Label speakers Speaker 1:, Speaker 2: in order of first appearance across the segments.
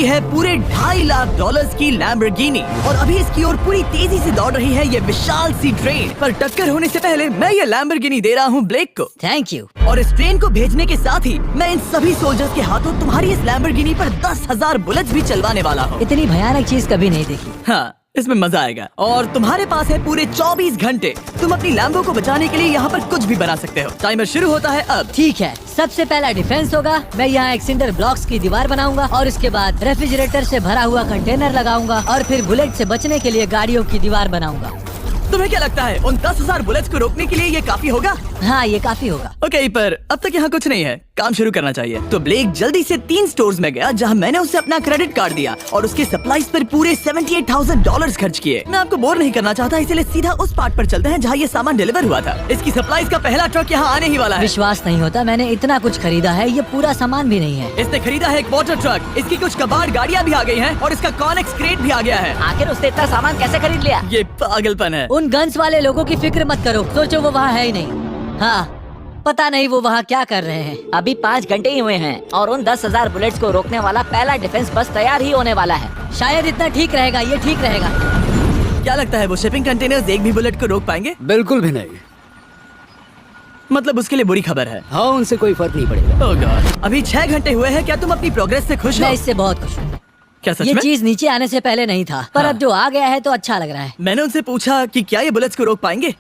Speaker 1: है पूरे $2.5 लाख की लैम्बोर्गिनी और अभी इसकी ओर पूरी तेजी से दौड़ रही है ये विशाल सी ट्रेन। पर टक्कर होने से पहले मैं ये लैम्बोर्गिनी दे रहा हूँ ब्लेक को।
Speaker 2: Thank you.
Speaker 1: और इस ट्रेन को भेजने के साथ ही मैं इन सभी सोल्जर्स के हाथों तुम्हारी इस लैम्बोर्गिनी पर 10,000 बुलेट्स भी चलवाने वाला हूँ।
Speaker 2: इतनी भयानक चीज कभी नहीं देखी।
Speaker 1: हाँ, इसमें मजा आएगा। और तुम्हारे पास है पूरे 24 घंटे। तुम अपनी लैम्बो को बचाने के लिए यहाँ पर कुछ भी बना सकते हो। टाइमर शुरू होता है अब।
Speaker 2: ठीक है, सबसे पहला डिफेंस होगा। मैं यहाँ एक सिंडर ब्लॉक्स की दीवार बनाऊंगा और इसके बाद रेफ्रिजरेटर से भरा हुआ कंटेनर लगाऊंगा और फिर बुलेट से बचने के लिए गाड़ियों की दीवार बनाऊंगा।
Speaker 1: तुम्हें क्या लगता है उन 10,000 बुलेट्स को रोकने के लिए ये काफी होगा?
Speaker 2: हाँ, ये काफी होगा।
Speaker 1: ओके, पर अब तक यहाँ कुछ नहीं है, काम शुरू करना चाहिए। तो ब्लेक जल्दी से 3 स्टोर्स में गया जहाँ मैंने उसे अपना क्रेडिट कार्ड दिया और उसके सप्लाईज पर पूरे $78,000 खर्च किए। मैं आपको बोर नहीं करना चाहता, इसलिए सीधा उस पार्ट पर चलते हैं जहाँ ये सामान डिलीवर हुआ था। इसकी सप्लाईज का पहला ट्रक यहाँ आने ही वाला है।
Speaker 2: विश्वास नहीं होता, मैंने इतना कुछ खरीदा है, ये पूरा सामान भी नहीं है।
Speaker 1: इसने खरीदा है एक वाटर ट्रक, इसकी कुछ कबाड़ गाड़ियाँ भी आ गई हैं और इसका कॉनेक्स क्रेट भी आ गया है।
Speaker 2: आखिर उसने इतना सामान कैसे खरीद लिया?
Speaker 1: ये पागलपन है।
Speaker 2: उन गन्स वाले लोगों की फिक्र मत करो, सोचो वो वहाँ है ही नहीं। हाँ, पता नहीं वो वहाँ क्या कर रहे हैं।
Speaker 3: अभी 5 घंटे ही हुए हैं और उन 10,000 बुलेट्स को रोकने वाला पहला डिफेंस बस तैयार ही होने वाला है।
Speaker 2: शायद इतना ठीक रहेगा, ये ठीक रहेगा।
Speaker 1: क्या लगता है वो शिपिंग कंटेनर्स एक भी बुलेट को रोक पाएंगे?
Speaker 4: बिल्कुल भी नहीं।
Speaker 1: मतलब उसके लिए बुरी खबर है।
Speaker 4: हाँ, उनसे कोई फर्क नहीं पड़ेगा।
Speaker 1: ओह गॉड, अभी 6 घंटे हुए हैं। क्या तुम अपनी प्रोग्रेस से खुश हो?
Speaker 2: मैं इससे बहुत खुश हूँ।
Speaker 1: क्या सच
Speaker 2: ये
Speaker 1: में?
Speaker 2: चीज नीचे आने से पहले नहीं था, पर
Speaker 1: हाँ।
Speaker 2: अब जो आ गया है तो अच्छा लग रहा है।
Speaker 1: मैंने उनसे पूछा कि क्या ये बुलेट्स को रोक पाएंगे।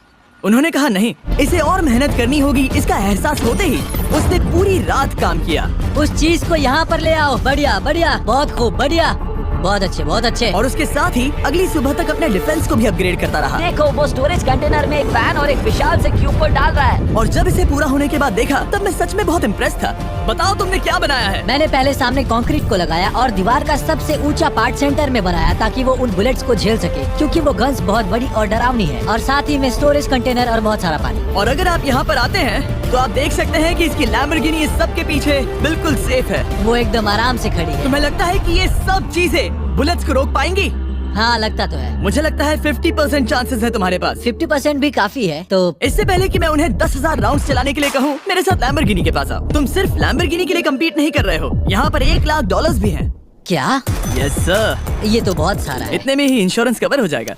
Speaker 1: उन्होंने कहा नहीं, इसे और मेहनत करनी होगी। इसका एहसास होते ही उसने पूरी रात काम किया।
Speaker 2: उस चीज को यहाँ पर ले आओ। बढ़िया बढ़िया, बहुत खूब, बढ़िया, बहुत अच्छे, बहुत अच्छे।
Speaker 1: और उसके साथ ही अगली सुबह तक अपने डिफेंस को भी अपग्रेड करता रहा।
Speaker 3: देखो, वो स्टोरेज कंटेनर में एक फैन और एक विशाल से क्यूब को डाल रहा है।
Speaker 1: और जब इसे पूरा होने के बाद देखा तब मैं सच में बहुत इम्प्रेस था। बताओ तुमने क्या बनाया है?
Speaker 2: मैंने पहले सामने कंक्रीट को लगाया और दीवार का सबसे ऊंचा पार्ट सेंटर में बनाया ताकि वो उन बुलेट्स को झेल सके, क्योंकि वो गन्स बहुत बड़ी और डरावनी है। और साथ ही में स्टोरेज कंटेनर और बहुत सारा पानी।
Speaker 1: और अगर आप यहाँ पर आते हैं तो आप देख सकते हैं कि इसकी लैम्बोर्गिनी इस सब के पीछे बिल्कुल सेफ है।
Speaker 2: वो एकदम आराम से खड़ी है।
Speaker 1: तुम्हें लगता है कि ये सब चीजें बुलेट्स को रोक पाएंगी?
Speaker 2: हाँ, लगता तो है।
Speaker 1: मुझे लगता है 50% चांसेस है तुम्हारे पास।
Speaker 2: 50% भी काफी है। तो
Speaker 1: इससे पहले कि मैं उन्हें 10,000 राउंड्स चलाने के लिए कहूँ, मेरे साथ लैम्बोर्गिनी के पास आओ। तुम सिर्फ लैम्बोर्गिनी के लिए कम्पीट नहीं कर रहे हो, यहाँ पर $1,00,000 भी हैं।
Speaker 2: क्या?
Speaker 1: Yes sir.
Speaker 2: ये तो बहुत सारा है।
Speaker 1: इतने में ही इंश्योरेंस कवर हो जाएगा।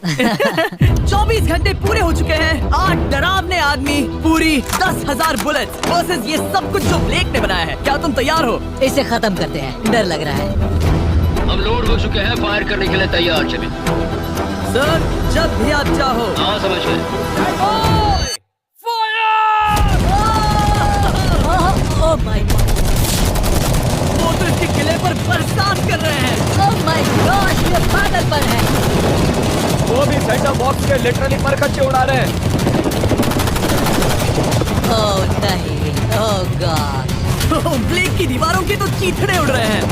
Speaker 1: 24 घंटे पूरे हो चुके हैं। 8 डरावने आदमी, पूरी 10,000 बुलेट्स वर्सेस ये सब कुछ जो ब्लेक ने बनाया है। क्या तुम तैयार हो?
Speaker 2: इसे खत्म करते हैं, डर लग रहा है।
Speaker 5: हम लोड हो चुके हैं, फायर करने के लिए तैयार। चलिए
Speaker 1: सर, जब भी आप चाहो।
Speaker 5: हाँ, समझ गए।
Speaker 2: ओह माय गॉड,
Speaker 1: वो तो इसके किले पर बरसात कर रहे हैं।
Speaker 2: ओह माय गॉड, ये पागलपन है।
Speaker 4: वो भी सेंटर बॉक्स के लिटरली पर कच्चे उड़ा रहे हैं।
Speaker 2: ओह नहीं, ओह गॉड।
Speaker 1: ब्लेक की दीवारों के तो चीथड़े उड़ रहे हैं।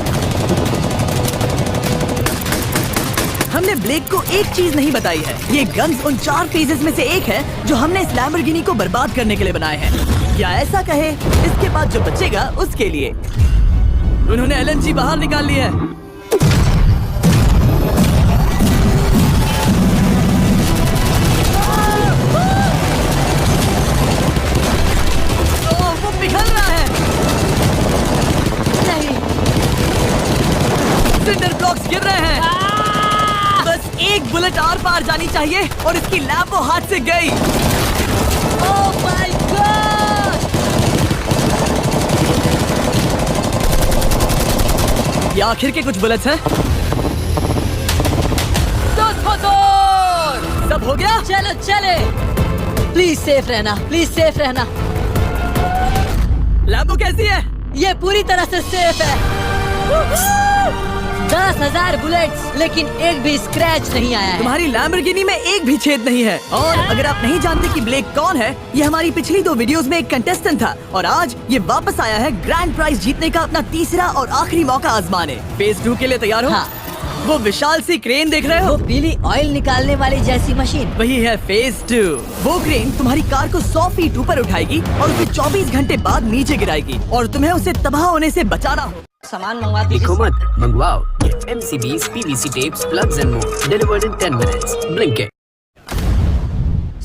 Speaker 1: हमने ब्लेक को एक चीज नहीं बताई है, ये गन्स उन 4 फेजेस में से एक है जो हमने इस लैम्बोर्गिनी को बर्बाद करने के लिए बनाए हैं। या ऐसा कहे, इसके बाद जो बचेगा उसके लिए। उन्होंने LNG बाहर निकाल ली है। वो पिघल रहा है।
Speaker 2: नहीं,
Speaker 1: सिंडर ब्लॉक्स गिर रहे हैं। बस एक बुलेट आर पार जानी चाहिए और इसकी लैम्प वो हाथ से गई।
Speaker 2: Oh my God.
Speaker 1: ये आखिर के कुछ बुलेट्स हैं। सब हो गया?
Speaker 2: चलो चले। प्लीज सेफ रहना, प्लीज सेफ रहना।
Speaker 1: लैम्बो कैसी है?
Speaker 2: ये पूरी तरह से सेफ है। 10,000 बुलेट्स, लेकिन एक भी स्क्रैच नहीं आया है।
Speaker 1: तुम्हारी लैम्बोर्गिनी में एक भी छेद नहीं है। और अगर आप नहीं जानते कि ब्लेक कौन है, ये हमारी पिछली 2 वीडियोस में एक कंटेस्टेंट था और आज ये वापस आया है ग्रैंड प्राइज जीतने का अपना तीसरा और आखिरी मौका आजमाने। फेज 2 के लिए तैयार हो?
Speaker 2: हाँ।
Speaker 1: वो विशाल सी क्रेन देख रहे
Speaker 2: वो
Speaker 1: हो?
Speaker 2: पीली ऑयल निकालने वाली जैसी मशीन।
Speaker 1: वही है फेज 2। वो क्रेन तुम्हारी कार को 100 फीट ऊपर उठाएगी और उसे 24 घंटे बाद नीचे गिराएगी और तुम्हें उसे तबाह होने से बचाना हो।
Speaker 3: सामान मंगवा दीजिए।
Speaker 6: लिखो मत, मंगवाओ। MCBs, PVC tapes, plugs and more. Delivered in 10 minutes. Blinkit.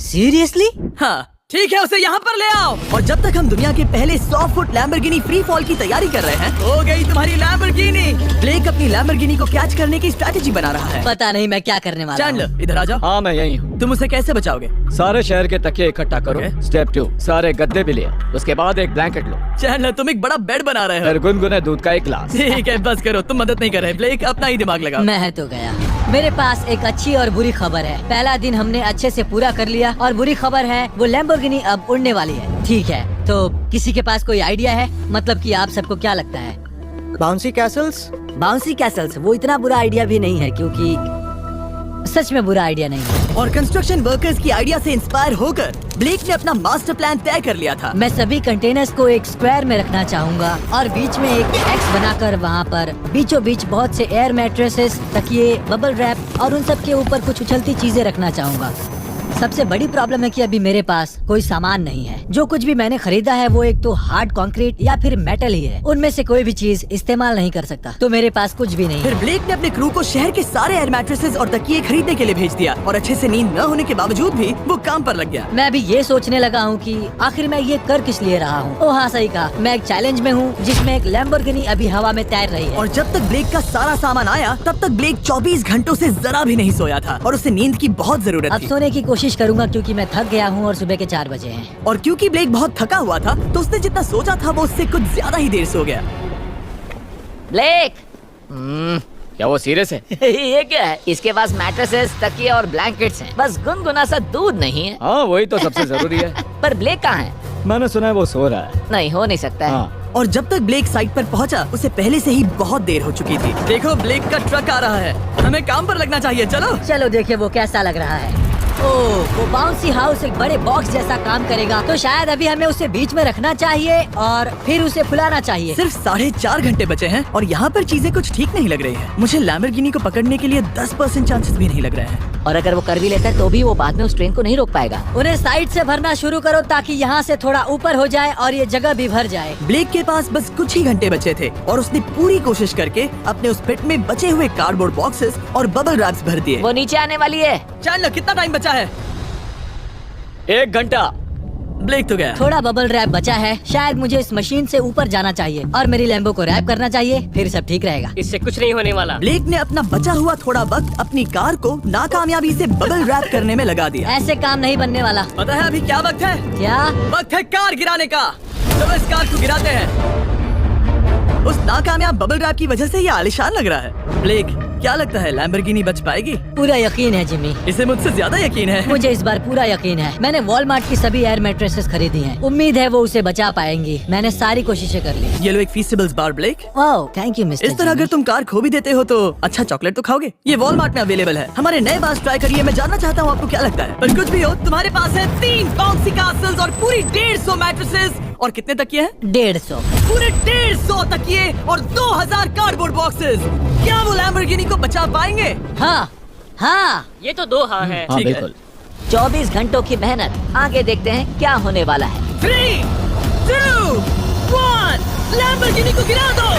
Speaker 2: Seriously?
Speaker 1: हाँ, ठीक है, उसे यहाँ पर ले आओ। और जब तक हम दुनिया के पहले 100 फुट लैम्बोर्गिनी फ्री फॉल की तैयारी कर रहे हैं, हो गई तुम्हारी लैम्बोर्गिनी। ब्लेक अपनी लैम्बोर्गिनी को कैच करने की स्ट्रैटेजी बना रहा है।
Speaker 2: पता नहीं मैं क्या करने वाला हूँ।
Speaker 1: चैंडलर इधर आ जाओ।
Speaker 4: हाँ मैं यही हूँ।
Speaker 1: तुम उसे कैसे बचाओगे?
Speaker 4: सारे शहर के तकिए इकट्ठा करो।
Speaker 1: Okay.
Speaker 4: स्टेप 2, सारे गद्दे भी ले। उसके बाद एक ब्लैंकेट लो।
Speaker 1: चैंडलर तुम एक बड़ा बेड बना रहे
Speaker 4: फिर
Speaker 1: हो।
Speaker 4: गुनगुने दूध का एक गिलास।
Speaker 1: ठीक है, बस करो, तुम मदद नहीं कर रहे। ब्लेक अपना ही दिमाग लगाओ।
Speaker 2: मैं तो गया। मेरे पास एक अच्छी और बुरी खबर है। पहला दिन हमने अच्छे से पूरा कर लिया और बुरी खबर है वो लैम्बोर्गिनी अब उड़ने वाली है। ठीक है, तो किसी के पास कोई आइडिया है? मतलब कि आप सबको क्या लगता है?
Speaker 7: Bouncy Castle's?
Speaker 2: बाउंसी कैसल्स वो इतना बुरा आइडिया भी नहीं है, क्योंकि सच में बुरा आइडिया नहीं है।
Speaker 1: और कंस्ट्रक्शन वर्कर्स की आइडिया से इंस्पायर होकर ब्लेक ने अपना मास्टर प्लान तय कर लिया था।
Speaker 2: मैं सभी कंटेनर्स को एक स्क्वायर में रखना चाहूंगा और बीच में एक एक्स बनाकर वहाँ पर बीचों बीच बहुत से एयर मैट्रेसेस, तकिए, बबल रैप और उन सब के ऊपर कुछ उछलती चीजें रखना चाहूंगा। सबसे बड़ी प्रॉब्लम है कि अभी मेरे पास कोई सामान नहीं है। जो कुछ भी मैंने खरीदा है वो एक तो हार्ड कंक्रीट या फिर मेटल ही है। उनमें से कोई भी चीज इस्तेमाल नहीं कर सकता, तो मेरे पास कुछ भी नहीं
Speaker 1: फिर
Speaker 2: है।
Speaker 1: ब्लेक ने अपने क्रू को शहर के सारे एयर मैट्रेसेस और तकिए खरीदने के लिए भेज दिया और अच्छे से नींद न होने के बावजूद भी वो काम पर लग गया।
Speaker 2: मैं अभी ये सोचने लगा हूँ कि आखिर मैं ये कर किस लिए रहा हूँ। ओह हाँ, सही कहा, मैं एक चैलेंज में हूँ जिसमें एक लैम्बोर्गिनी अभी हवा में तैर रही है।
Speaker 1: और जब तक ब्लेक का सारा सामान आया तब तक ब्लेक 24 घंटों से जरा भी नहीं सोया था और उसे नींद की बहुत जरूरत
Speaker 2: अब
Speaker 1: थी।
Speaker 2: सोने की कोशिश करूंगा क्योंकि मैं थक गया हूँ और सुबह के 4 बजे हैं।
Speaker 1: और क्योंकि ब्लेक बहुत थका हुआ था तो उसने जितना सोचा था वो उससे कुछ ज्यादा ही देर सो गया।
Speaker 3: ब्लेक
Speaker 4: क्या वो सीरियस है?
Speaker 3: ये क्या है? इसके पास मैट्रेसेस, तकिए और ब्लैंकेट्स हैं। बस गुनगुना सा दूध नहीं है।
Speaker 4: हाँ वही तो सबसे जरूरी है।
Speaker 3: पर ब्लेक कहाँ है?
Speaker 4: मैंने सुना है वो सो रहा है।
Speaker 3: नहीं, हो नहीं सकता है।
Speaker 4: हाँ।
Speaker 1: और जब तक ब्लेक साइट पर पहुंचा उसे पहले से ही बहुत देर हो चुकी थी। देखो ब्लेक का ट्रक आ रहा है, हमें काम पर लगना चाहिए। चलो
Speaker 2: चलो देखिए वो कैसा लग रहा है। ओह, वो बाउंसी हाउस एक बड़े बॉक्स जैसा काम करेगा, तो शायद अभी हमें उसे बीच में रखना चाहिए और फिर उसे फुलाना चाहिए।
Speaker 1: सिर्फ 4.5 घंटे बचे हैं और यहाँ पर चीजें कुछ ठीक नहीं लग रही है। मुझे लैम्बोर्गिनी को पकड़ने के लिए 10% चांसेस भी नहीं लग रहे हैं।
Speaker 3: और अगर वो कर भी लेता है तो भी वो बाद में उस ट्रेन को नहीं रोक पाएगा।
Speaker 2: उन्हें साइड से भरना शुरू करो ताकि यहाँ से थोड़ा ऊपर हो जाए और ये जगह भी भर जाए।
Speaker 1: ब्लेक के पास बस कुछ ही घंटे बचे थे और उसने पूरी कोशिश करके अपने उस पिट में बचे हुए कार्डबोर्ड बॉक्सेस और बबल रैप्स भर दिए।
Speaker 3: वो नीचे आने वाली है।
Speaker 1: चैंडलर कितना टाइम बचा है?
Speaker 4: 1 घंटा।
Speaker 1: ब्लेक तो गया।
Speaker 2: थोड़ा बबल रैप बचा है, शायद मुझे इस मशीन से ऊपर जाना चाहिए और मेरी लैम्बो को रैप करना चाहिए, फिर सब ठीक रहेगा।
Speaker 6: इससे कुछ नहीं होने वाला।
Speaker 1: ब्लेक ने अपना बचा हुआ थोड़ा वक्त अपनी कार को नाकामयाबी से बबल रैप करने में लगा दिया।
Speaker 2: ऐसे काम नहीं बनने वाला।
Speaker 1: पता है अभी क्या वक्त है?
Speaker 2: क्या?
Speaker 1: वक्त है कार गिराने का। चलो इस कार को गिराते हैं। उस नाकामयाब बबल रैप की वजह से ये आलिशान लग रहा है। ब्लेक क्या लगता है लैम्बोर्गिनी बच पाएगी?
Speaker 2: पूरा यकीन है जिमी,
Speaker 1: इसे मुझसे ज्यादा यकीन है।
Speaker 2: मुझे इस बार पूरा यकीन है। मैंने वॉलमार्ट की सभी एयर मैट्रेसेस खरीदी हैं। उम्मीद है वो उसे बचा पाएंगी। मैंने सारी कोशिशें कर ली।
Speaker 1: ये लो एक फीस्टेबल्स बार ब्लेक।
Speaker 2: वाह, थैंक यू मिस्टर।
Speaker 1: इस तरह अगर तुम कार खो भी देते हो तो अच्छा चॉकलेट तो खाओगे। ये वॉलमार्ट में अवेलेबल है। हमारे नए बार ट्राई करिए। मैं जानना चाहता हूँ आपको क्या लगता है। पर कुछ भी हो, तुम्हारे पास है 3 बाउंसी कासल्स और पूरी 150 मैट्रेसेस और कितने तकिए हैं?
Speaker 2: 150।
Speaker 1: पूरे 150 तकिए और 2000 कार्डबोर्ड बॉक्सेस। क्या वो लैम्बोर्गिनी को बचा पाएंगे?
Speaker 2: हाँ हाँ,
Speaker 6: ये तो 2 हाँ है।
Speaker 4: हाँ
Speaker 1: ठीक है।
Speaker 4: बिल्कुल।
Speaker 3: 24 घंटों की मेहनत। आगे देखते हैं क्या होने वाला है।
Speaker 1: 3, 2, 1 लैम्बोर्गिनी को गिरा दो।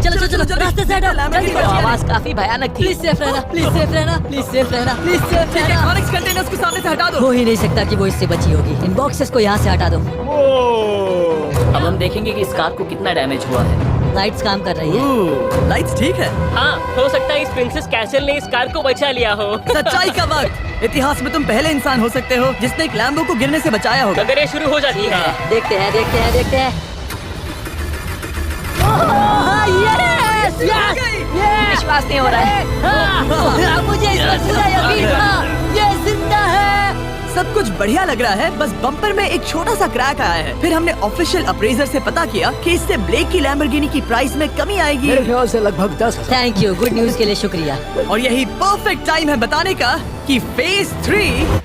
Speaker 2: चलो चलो चलो, रास्ते से हटो, जल्दी
Speaker 3: वो
Speaker 2: करो।
Speaker 3: आवाज काफी भयानक थी।
Speaker 2: प्लीज सेफ रहना, प्लीज सेफ रहना, प्लीज सेफ रहना, प्लीज सेफ
Speaker 1: ठीक है,
Speaker 2: रहना।
Speaker 1: कॉनिक्स कंटेनर्स को सामने से हटा दो।
Speaker 2: हो ही नहीं सकता कि वो इससे बची होगी। इन बॉक्सेस को यहाँ से हटा दो।
Speaker 8: अब हम देखेंगे कि इस कार को कितना डैमेज हुआ है।
Speaker 2: लाइट्स काम कर रही है।
Speaker 1: लाइट्स ठीक है।
Speaker 6: हाँ, हो सकता है इस प्रिंसेस कैसल ने इस कार को बचा लिया हो।
Speaker 1: सच्चाई का वक्त। इतिहास में तुम पहले इंसान हो सकते हो जिसने एक लैम्बो को गिरने से बचाया होगा।
Speaker 6: कदरें शुरू हो जाती है।
Speaker 2: देखते हैं देखते हैं देखते हैं। यस यस यस,
Speaker 3: विश्वास नहीं हो रहा है।
Speaker 2: मुझे इस पर पूरा यकीन था। ये जिंदा है।
Speaker 1: सब कुछ बढ़िया लग रहा है, बस बम्पर में एक छोटा सा क्रैक आया है। फिर हमने ऑफिशियल अप्रेजर से पता किया कि इससे ब्लेक की लैम्बोर्गिनी की प्राइस में कमी आएगी।
Speaker 4: मेरे ख्याल से लगभग 10।
Speaker 2: थैंक यू, गुड न्यूज के लिए शुक्रिया।
Speaker 1: और यही परफेक्ट टाइम है बताने का कि फेज 3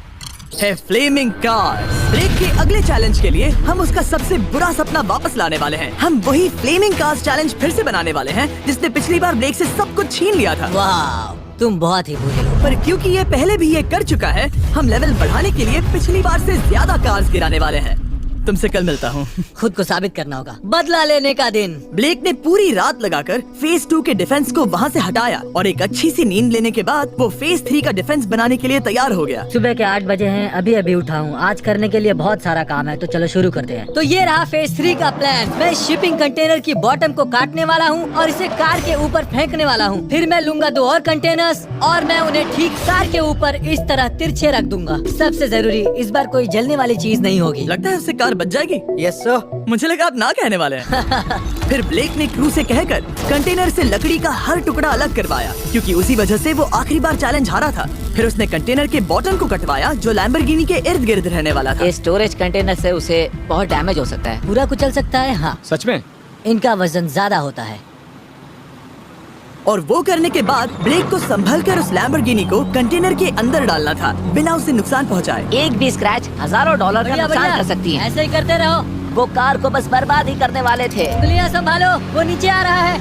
Speaker 1: है फ्लेमिंग कार्स। ब्लेक के अगले चैलेंज के लिए हम उसका सबसे बुरा सपना वापस लाने वाले हैं। हम वही फ्लेमिंग कार्स चैलेंज फिर से बनाने वाले हैं जिसने पिछली बार ब्लेक से सब कुछ छीन लिया था।
Speaker 2: वाह, तुम बहुत ही बुरे हो।
Speaker 1: पर क्योंकि ये पहले भी ये कर चुका है, हम लेवल बढ़ाने के लिए पिछली बार से ज्यादा कार्स गिराने वाले हैं। तुमसे कल मिलता हूँ।
Speaker 2: खुद को साबित करना होगा। बदला लेने का दिन।
Speaker 1: ब्लेक ने पूरी रात लगाकर फेज 2 के डिफेंस को वहाँ से हटाया और एक अच्छी सी नींद लेने के बाद वो फेज 3 का डिफेंस बनाने के लिए तैयार हो गया।
Speaker 2: सुबह के 8 बजे हैं, अभी अभी उठा हूँ। आज करने के लिए बहुत सारा काम है, तो चलो शुरू करते हैं। तो ये रहा फेज 3 का प्लान। मैं शिपिंग कंटेनर की बॉटम को काटने वाला हूँ और इसे कार के ऊपर फेंकने वाला हूँ। फिर मैं लूंगा 2 और कंटेनर्स और मैं उन्हें ठीक कार के ऊपर इस तरह तिरछे रख दूंगा। सबसे जरूरी, इस बार कोई जलने वाली चीज नहीं होगी।
Speaker 1: लगता है उससे कार बच जाएगी।
Speaker 7: Yes sir.
Speaker 1: मुझे लगा आप ना कहने वाले हैं। फिर ब्लेक ने क्रू से कहकर कंटेनर से लकड़ी का हर टुकड़ा अलग करवाया, क्योंकि उसी वजह से वो आखिरी बार चैलेंज हारा था। फिर उसने कंटेनर के बॉटम को कटवाया जो लैम्बोर्गिनी के इर्द गिर्द रहने वाला था।
Speaker 3: इस स्टोरेज कंटेनर से उसे बहुत डैमेज हो सकता है।
Speaker 2: पूरा कुचल सकता है। हाँ,
Speaker 4: सच में?
Speaker 2: इनका वजन ज्यादा होता है।
Speaker 1: और वो करने के बाद ब्लेक को संभल कर उस लैम्बोर्गिनी को कंटेनर के अंदर डालना था बिना उसे नुकसान पहुंचाए।
Speaker 3: एक भी स्क्रैच हजारों डॉलर का नुकसान कर सकती है।
Speaker 2: ऐसे ही करते रहो।
Speaker 3: वो कार को बस बर्बाद ही करने वाले थे।
Speaker 2: उंगलियां संभालो, वो नीचे आ रहा है।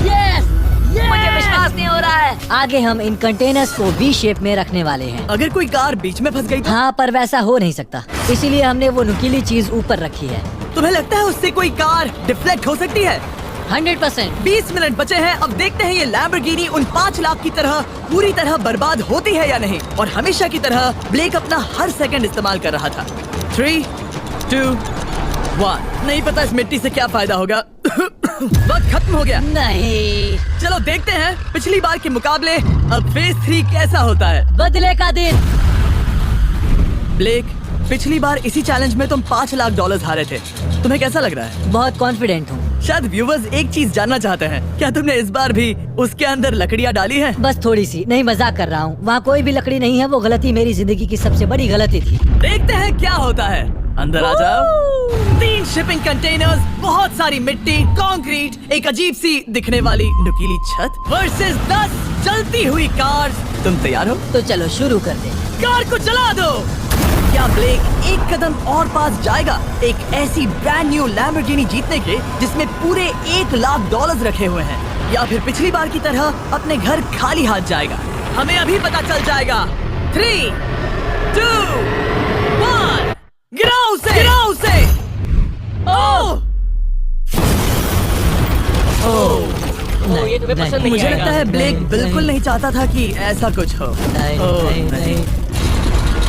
Speaker 2: यस,
Speaker 3: मुझे विश्वास नहीं हो रहा है।
Speaker 2: आगे हम इन कंटेनर्स को वी शेप में रखने वाले हैं।
Speaker 1: अगर कोई कार बीच में फंस गई तो?
Speaker 2: हाँ, पर वैसा हो नहीं सकता, इसीलिए हमने वो नुकीली चीज ऊपर रखी है।
Speaker 1: तुम्हें लगता है उससे कोई कार डिफ्लेक्ट हो सकती है?
Speaker 2: 100%।
Speaker 1: 20 मिनट बचे हैं। अब देखते हैं ये लैम्बोर्गिनी उन 5 लाख की तरह पूरी तरह बर्बाद होती है या नहीं। और हमेशा की तरह ब्लेक अपना हर सेकंड इस्तेमाल कर रहा था। 3, 2, 1। नहीं पता इस मिट्टी से क्या फायदा होगा। वक्त खत्म हो गया।
Speaker 2: नहीं,
Speaker 1: चलो देखते हैं पिछली बार के मुकाबले अब फेज 3 कैसा होता है।
Speaker 2: बदले का दिन।
Speaker 1: ब्लेक, पिछली बार इसी चैलेंज में तुम $5 लाख हारे थे। तुम्हें कैसा लग रहा है?
Speaker 2: बहुत कॉन्फिडेंट हूँ।
Speaker 1: शायद व्यूवर्स एक चीज जानना चाहते हैं, क्या तुमने इस बार भी उसके अंदर लकड़ियाँ डाली हैं?
Speaker 2: बस थोड़ी सी। नहीं, मजाक कर रहा हूँ। वहाँ कोई भी लकड़ी नहीं है। वो गलती मेरी जिंदगी की सबसे बड़ी गलती थी।
Speaker 1: देखते हैं क्या होता है। अंदर आ जाओ। 3 शिपिंग कंटेनर्स, बहुत सारी मिट्टी, कंक्रीट, एक अजीब सी दिखने वाली नुकीली छत वर्सेस 10 जलती हुई कार्स। तुम तैयार हो?
Speaker 2: तो चलो शुरू कर दे।
Speaker 1: कार को चला दो। क्या ब्लेक एक कदम और पास जाएगा एक ऐसी ब्रांड न्यू लैम्बोर्गिनी जीतने के जिसमें पूरे $1 लाख रखे हुए हैं, या फिर पिछली बार की तरह अपने घर खाली हाथ जाएगा? हमें अभी पता चल जाएगा। 3, 2, 1। गिराओ उसे! गिराओ उसे! ओह!
Speaker 8: ओ, ये तुम्हें पसंद नहीं
Speaker 1: मुझे
Speaker 8: आएगा।
Speaker 1: लगता है ब्लेक बिल्कुल नहीं चाहता था कि ऐसा कुछ हो।
Speaker 2: नहीं,
Speaker 1: ओह,
Speaker 2: नहीं, नहीं,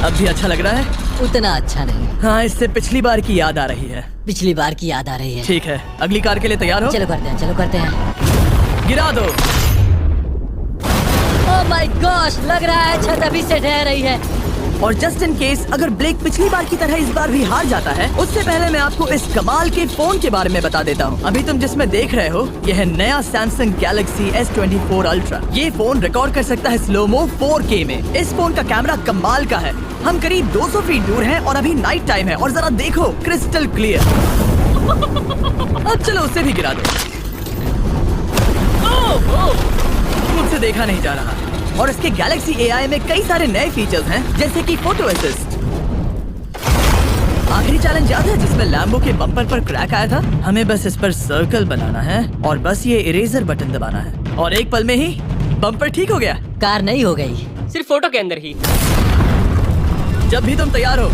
Speaker 1: अब भी अच्छा लग रहा है?
Speaker 2: उतना अच्छा नहीं।
Speaker 1: हाँ, इससे पिछली बार की याद आ रही है।
Speaker 2: पिछली बार की याद आ रही है।
Speaker 1: ठीक है, अगली कार के लिए तैयार हो?
Speaker 2: चलो करते हैं, चलो करते हैं।
Speaker 1: गिरा दो।
Speaker 2: ओह माय गॉश, लग रहा है छत अभी से ढह रही है।
Speaker 1: और जस्ट इन केस अगर ब्लेक पिछली बार की तरह इस बार भी हार जाता है, उससे पहले मैं आपको इस कमाल के फोन के बारे में बता देता हूँ। अभी तुम जिसमें देख रहे हो, यह है नया सैमसंग गैलेक्सी S24 अल्ट्रा। ये फोन रिकॉर्ड कर सकता है स्लोमो 4K में। इस फोन का कैमरा कमाल का है। हम करीब 200 फीट दूर हैं और अभी नाइट टाइम है और जरा देखो, क्रिस्टल क्लियर। अब चलो उसे भी गिरा दो। मुझसे देखा नहीं जा रहा। और इसके गैलेक्सी AI में कई सारे नए फीचर्स हैं, जैसे कि फोटो असिस्ट। आखिरी चैलेंज याद है जिसमें लैम्बो के बम्पर पर क्रैक आया था? हमें बस इस पर सर्कल बनाना है और बस ये इरेजर बटन दबाना है और एक पल में ही बम्पर ठीक हो गया।
Speaker 2: कार नहीं हो गई।
Speaker 8: सिर्फ फोटो के अंदर ही।
Speaker 1: जब भी तुम तैयार हो।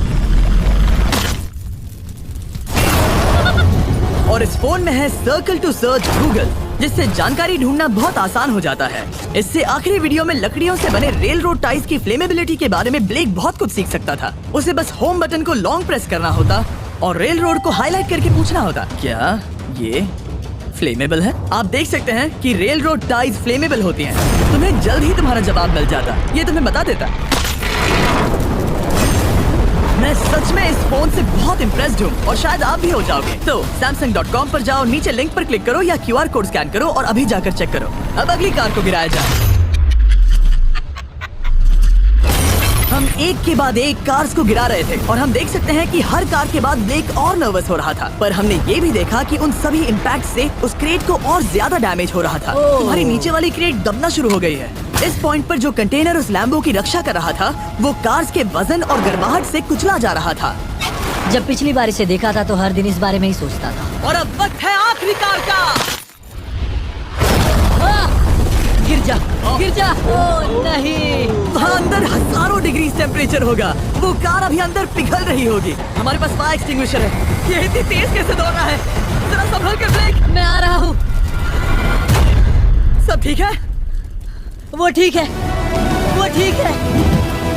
Speaker 1: और इस फोन में है सर्कल टू सर्च गूगल, जिससे जानकारी ढूंढना बहुत आसान हो जाता है। इससे आखिरी वीडियो में लकड़ियों से बने रेल रोड टाइज की फ्लेमेबिलिटी के बारे में ब्लेक बहुत कुछ सीख सकता था। उसे बस होम बटन को लॉन्ग प्रेस करना होता और रेल रोड को हाईलाइट करके पूछना होता, क्या ये फ्लेमेबल है? आप देख सकते हैं कि रेल रोड टाइज फ्लेमेबल होती हैं। तुम्हें जल्द ही तुम्हारा जवाब मिल जाता। ये तुम्हें बता देता। मैं सच में इस फोन से बहुत इम्प्रेस्ड हूँ और शायद आप भी हो जाओगे। तो Samsung.com पर जाओ, नीचे लिंक पर क्लिक करो या QR कोड स्कैन करो और अभी जाकर चेक करो। अब अगली कार को गिराया जाए। हम एक के बाद एक कार्स को गिरा रहे थे और हम देख सकते हैं कि हर कार के बाद ब्लेक और नर्वस हो रहा था, पर हमने ये भी देखा कि उन सभी इम्पैक्ट से उस क्रेट को और ज्यादा डैमेज हो रहा था। तुम्हारी नीचे वाली क्रेट दबना शुरू हो गई है। इस पॉइंट पर जो कंटेनर उस लैम्बो की रक्षा कर रहा था, वो कार्स के वजन और गर्माहट से कुचला जा रहा था।
Speaker 2: जब पिछली बार इसे देखा था तो हर दिन इस बारे में ही सोचता था।
Speaker 1: और अब वक्त है आखिरी कार का।
Speaker 2: गिर जा, गिर जा। ओह नहीं।
Speaker 1: हाँ, अंदर हजारों डिग्री टेम्परेचर होगा। वो कार अभी अंदर पिघल रही होगी। हमारे पास फायर एक्सटिंग्विशर है। ये इतनी तेज कैसे दौड़ रहा है? जरा संभल कर ब्लेक।
Speaker 2: मैं आ रहा हूँ।
Speaker 1: सब ठीक है?
Speaker 2: वो ठीक है, वो ठीक है।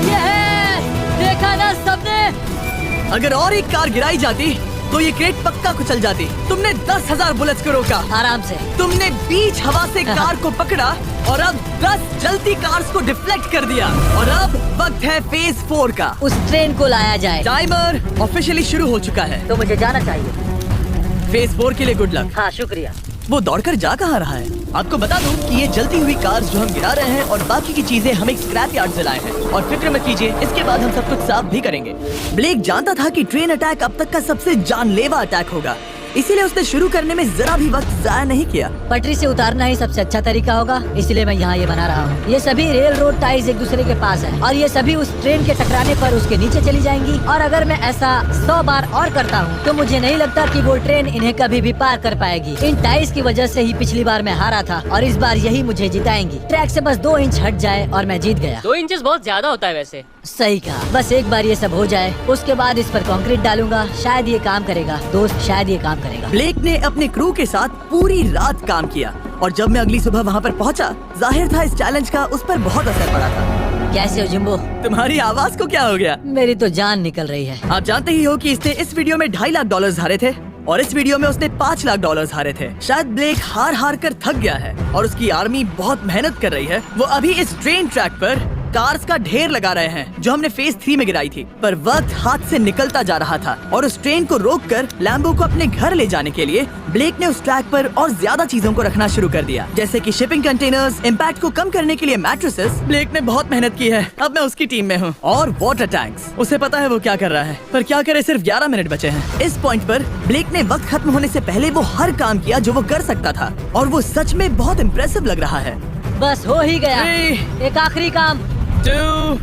Speaker 2: ये है, देखा ना सबने।
Speaker 1: अगर और एक कार गिराई जाती तो ये क्रेट पक्का कुचल जाती। तुमने 10,000 बुलेट्स को रोका।
Speaker 2: आराम से।
Speaker 1: तुमने बीच हवा से कार को पकड़ा और अब 10 जलती कार्स को डिफ्लेक्ट कर दिया। और अब वक्त है फेज 4 का।
Speaker 2: उस ट्रेन को लाया जाए।
Speaker 1: टाइमर ऑफिशियली शुरू हो चुका है।
Speaker 2: तो मुझे जाना चाहिए।
Speaker 1: फेज 4 के लिए गुड लक।
Speaker 2: हाँ, शुक्रिया।
Speaker 1: वो दौड़कर जा कहाँ रहा है? आपको बता दूं कि ये जलती हुई कार्स जो हम गिरा रहे हैं और बाकी की चीजें हम एक स्क्रैप यार्ड से लाए हैं। और फिक्र मत कीजिए, इसके बाद हम सब कुछ साफ भी करेंगे। ब्लेक जानता था कि ट्रेन अटैक अब तक का सबसे जानलेवा अटैक होगा, इसीलिए उसने शुरू करने में जरा भी वक्त जाया नहीं किया।
Speaker 2: पटरी से उतारना ही सबसे अच्छा तरीका होगा, इसलिए मैं यहाँ ये बना रहा हूँ। ये सभी रेल रोड टाइज एक दूसरे के पास है और ये सभी उस ट्रेन के टकराने पर उसके नीचे चली जाएंगी। और अगर मैं ऐसा 100 बार और करता हूँ तो मुझे नहीं लगता कि वो ट्रेन इन्हें कभी भी पार कर पाएगी। इन टाइज की वजह से ही पिछली बार मैं हारा था और इस बार यही मुझे जिताएंगी। ट्रैक से बस 2 इंच हट जाए और मैं जीत गया।
Speaker 8: 2 इंचेस बहुत ज्यादा होता है वैसे।
Speaker 2: सही कहा। बस एक बार ये सब हो जाए, उसके बाद इस पर कंक्रीट डालूंगा। शायद ये काम करेगा दोस्त, शायद ये काम करेगा।
Speaker 1: ब्लेक ने अपने क्रू के साथ पूरी रात काम किया और जब मैं अगली सुबह वहाँ पर पहुँचा, जाहिर था इस चैलेंज का उस पर बहुत असर पड़ा था।
Speaker 2: कैसे हो जिम्बो?
Speaker 1: तुम्हारी आवाज को क्या हो गया?
Speaker 2: मेरी तो जान निकल रही है।
Speaker 1: आप जानते ही हो कि इसने इस वीडियो में $2.5 लाख हारे थे और इस वीडियो में उसने $5 लाख हारे थे। शायद ब्लेक हार कर थक गया है और उसकी आर्मी बहुत मेहनत कर रही है। वो अभी इस ट्रेन ट्रैक पर कार्स का ढेर लगा रहे हैं जो हमने फेज 3 में गिराई थी। पर वक्त हाथ से निकलता जा रहा था और उस ट्रेन को रोककर लैम्बो को अपने घर ले जाने के लिए ब्लेक ने उस ट्रैक पर और ज्यादा चीजों को रखना शुरू कर दिया, जैसे कि शिपिंग कंटेनर्स, इम्पैक्ट को कम करने के लिए मैट्रेसेस। ब्लेक ने बहुत मेहनत की है, अब मैं उसकी टीम में हूँ। और वाटर टैंक्स, उसे पता है वो क्या कर रहा है, पर क्या करे, सिर्फ 11 मिनट बचे हैं। इस पॉइंट पर ब्लेक ने वक्त खत्म होने से पहले वो हर काम किया जो वो कर सकता था और वो सच में बहुत इम्प्रेसिव लग रहा है।
Speaker 2: बस हो ही गया।
Speaker 1: 3,
Speaker 2: एक आखिरी काम।
Speaker 1: 2,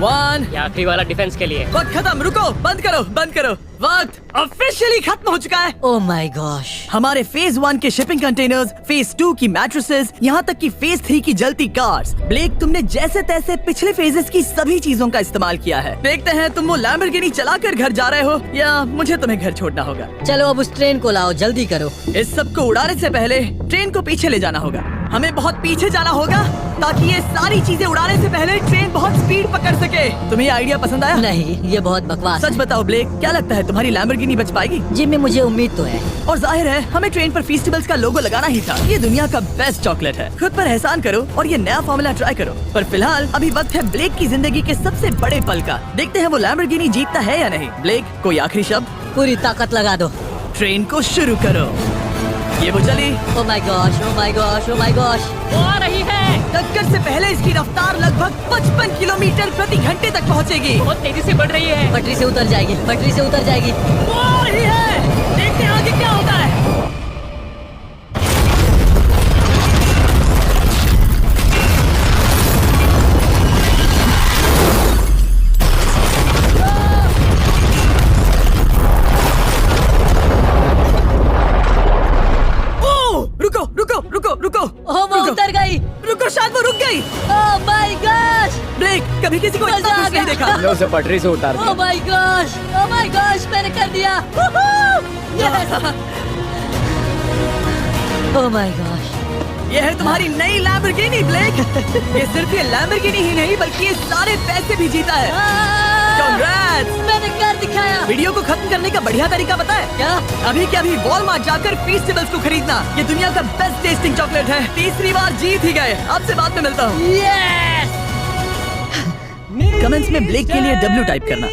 Speaker 1: 1।
Speaker 8: ये आखिरी वाला डिफेंस के लिए।
Speaker 1: वक्त खत्म, रुको, बंद करो, बंद करो। वक्त ऑफिशियली खत्म हो चुका है।
Speaker 2: Oh my gosh.
Speaker 1: हमारे फेज 1 के शिपिंग कंटेनर्स, फेज 2 की मैट्रेसेस, यहाँ तक कि फेज 3 की जलती कार्स। ब्लेक, तुमने जैसे तैसे पिछले फेजेस की सभी चीजों का इस्तेमाल किया है। देखते हैं तुम वो लैम्बोर्गिनी चलाकर घर जा रहे हो या मुझे तुम्हें घर छोड़ना होगा।
Speaker 2: चलो अब उस ट्रेन को लाओ, जल्दी करो।
Speaker 1: इस सब को उड़ाने से पहले ट्रेन को पीछे ले जाना होगा। हमें बहुत पीछे जाना होगा ताकि ये सारी चीजें उड़ाने से पहले ट्रेन बहुत स्पीड पकड़ सके। तुम्हें ये आइडिया पसंद आया?
Speaker 2: नहीं, ये बहुत बकवास
Speaker 1: सच
Speaker 2: है।
Speaker 1: बताओ ब्लेक, क्या लगता है तुम्हारी लैम्बोर्गिनी बच पाएगी?
Speaker 2: जिम में मुझे उम्मीद तो है।
Speaker 1: और जाहिर है हमें ट्रेन पर फेस्टिवल्स का लोगो लगाना ही था। ये दुनिया का बेस्ट चॉकलेट है। खुद पर एहसान करो और ये नया फॉर्मूला ट्राई करो। पर फिलहाल अभी वक्त है ब्लेक की जिंदगी के सबसे बड़े पल का। देखते हैं वो लैम्बोर्गिनी जीतता है या नहीं। ब्लेक, कोई आखिरी शब्द?
Speaker 2: पूरी ताकत लगा दो।
Speaker 1: ट्रेन को शुरू करो। ये वो चली।
Speaker 2: Oh my gosh, oh my gosh, oh my gosh.
Speaker 8: वो आ रही है।
Speaker 1: टक्कर से पहले इसकी रफ्तार लगभग 55 किलोमीटर प्रति घंटे तक पहुंचेगी।
Speaker 8: बहुत तेजी से बढ़ रही है।
Speaker 2: पटरी से उतर जाएगी, पटरी से उतर जाएगी।
Speaker 1: वो ही है। देखते हैं आगे क्या होता है। रुको।
Speaker 2: ओह, वो उतर गई।
Speaker 1: रुको, शायद वो रुक गई।
Speaker 2: Oh my gosh.
Speaker 1: ब्लेक, कभी किसी को इतना
Speaker 2: मजा आ
Speaker 1: खुश नहीं
Speaker 2: गया।
Speaker 1: देखा।
Speaker 4: हमने उसे पटरी से उतार
Speaker 2: ओह
Speaker 4: दिया।
Speaker 2: My gosh, oh my gosh, मैंने कर दिया। Oh my gosh.
Speaker 1: ये है तुम्हारी नई लैम्बोर्गिनी ब्लेक। ये सिर्फ ये लैम्बोर्गिनी ही नहीं बल्कि ये सारे पैसे भी जीता है। Congrats!
Speaker 2: मैंने कर दिखाया।
Speaker 1: वीडियो को खत्म करने का बढ़िया तरीका पता है
Speaker 2: क्या?
Speaker 1: अभी के अभी वॉलमार्ट जाकर फेस्टिवल्स को खरीदना। ये दुनिया का बेस्ट टेस्टिंग चॉकलेट है। तीसरी बार जीत ही गए। आपसे बाद में मिलता हूँ।
Speaker 2: यस।
Speaker 1: कमेंट्स में ब्लेक के लिए W टाइप करना।